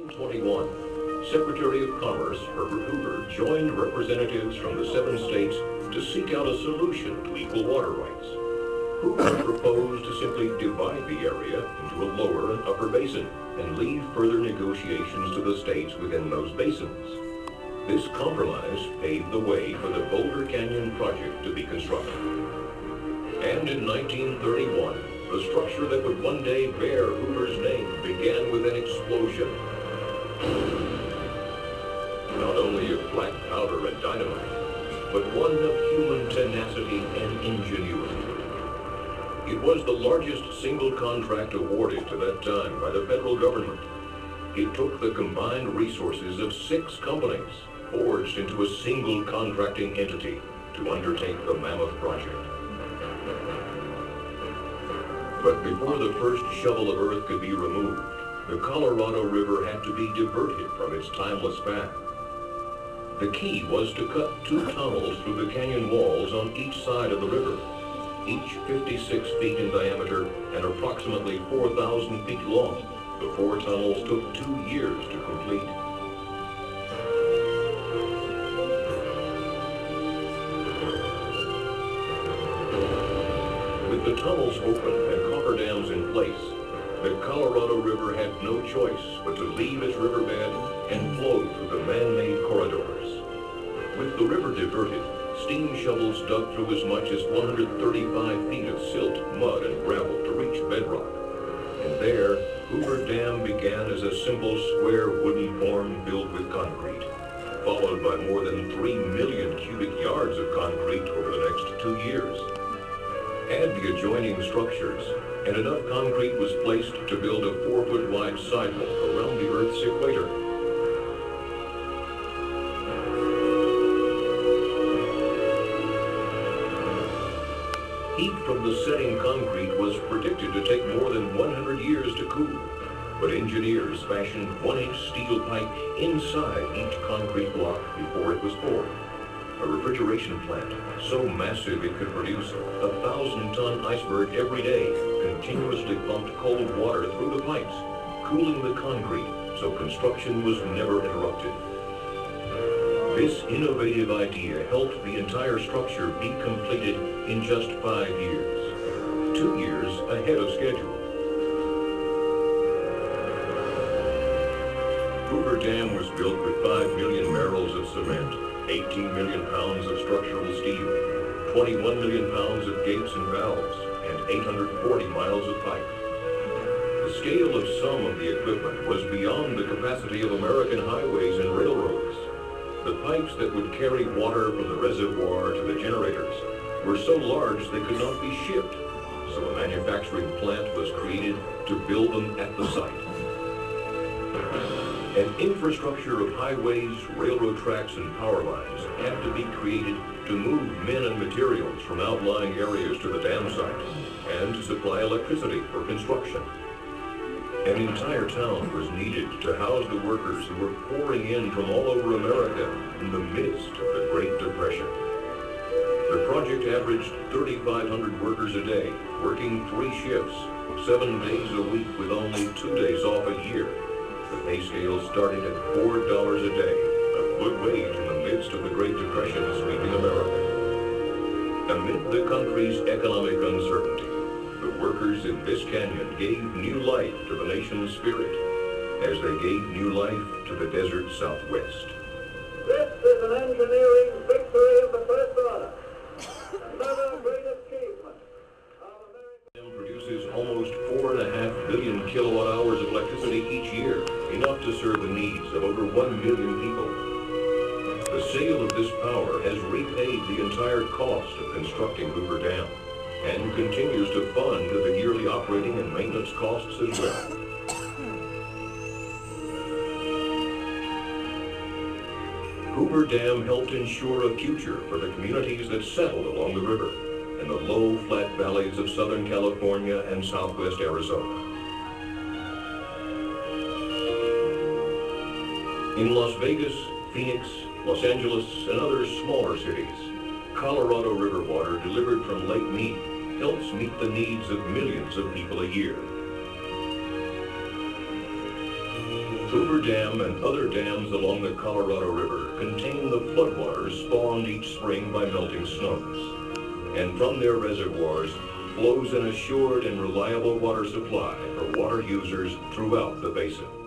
1921, Secretary of Commerce Herbert Hoover joined representatives from the 7 states to seek out a solution to equal water rights. Hoover proposed to simply divide the area into a lower and upper basin and leave further negotiations to the states within those basins. This compromise paved the way for the Boulder Canyon project to be constructed. And in 1931, the structure that would one day bear Hoover's name began with an explosion. Not only of black powder and dynamite, but one of human tenacity and ingenuity. It was the largest single contract awarded to that time by the federal government. It took the combined resources of 6 companies, forged into a single contracting entity, to undertake the mammoth project. But before the first shovel of earth could be removed, the Colorado River had to be diverted from its timeless path. The key was to cut 2 tunnels through the canyon walls on each side of the river, each 56 feet in diameter and approximately 4,000 feet long. The 4 tunnels took 2 years to complete. With the tunnels open and coffer dams in place, the Colorado River had no choice but to leave its riverbed and flow through the man-made corridors. With the river diverted, steam shovels dug through as much as 135 feet of silt, mud, and gravel to reach bedrock. And there, Hoover Dam began as a simple square wooden form filled with concrete, followed by more than 3 million cubic yards of concrete over the next 2 years. Add the adjoining structures, and enough concrete was placed to build a 4-foot wide sidewalk around the Earth's equator. Heat from the setting concrete was predicted to take more than 100 years to cool, but engineers fashioned 1-inch steel pipe inside each concrete block before it was poured. A refrigeration plant so massive it could produce a 1,000-ton iceberg every day continuously pumped cold water through the pipes, cooling the concrete so construction was never interrupted. This innovative idea helped the entire structure be completed in just 5 years, 2 years ahead of schedule. Hoover Dam was built with 5 million barrels of cement, 18 million pounds of structural steel, 21 million pounds of gates and valves, and 840 miles of pipe. The scale of some of the equipment was beyond the capacity of American highways and railroads. The pipes that would carry water from the reservoir to the generators were so large they could not be shipped, so a manufacturing plant was created to build them at the site. An infrastructure of highways, railroad tracks, and power lines had to be created to move men and materials from outlying areas to the dam site and to supply electricity for construction. An entire town was needed to house the workers who were pouring in from all over America in the midst of the Great Depression. The project averaged 3,500 workers a day, working 3 shifts, 7 days a week with only 2 days off a year. The pay scale started at $4 a day, a good wage in the midst of the Great Depression sweeping America. Amid the country's economic uncertainty, the workers in this canyon gave new life to the nation's spirit, as they gave new life to the desert Southwest. This is an engineering victory of the first order. Another great achievement of America. Produces almost 4.5 billion kilowatt hours of electricity each year, enough to serve the needs of over 1 million people. The sale of this power has repaid the entire cost of constructing Hoover Dam and continues to fund the yearly operating and maintenance costs as well. Hoover Dam helped ensure a future for the communities that settled along the river in the low, flat valleys of Southern California and Southwest Arizona. In Las Vegas, Phoenix, Los Angeles, and other smaller cities, Colorado River water delivered from Lake Mead helps meet the needs of millions of people a year. Hoover Dam and other dams along the Colorado River contain the floodwaters spawned each spring by melting snows. And from their reservoirs flows an assured and reliable water supply for water users throughout the basin.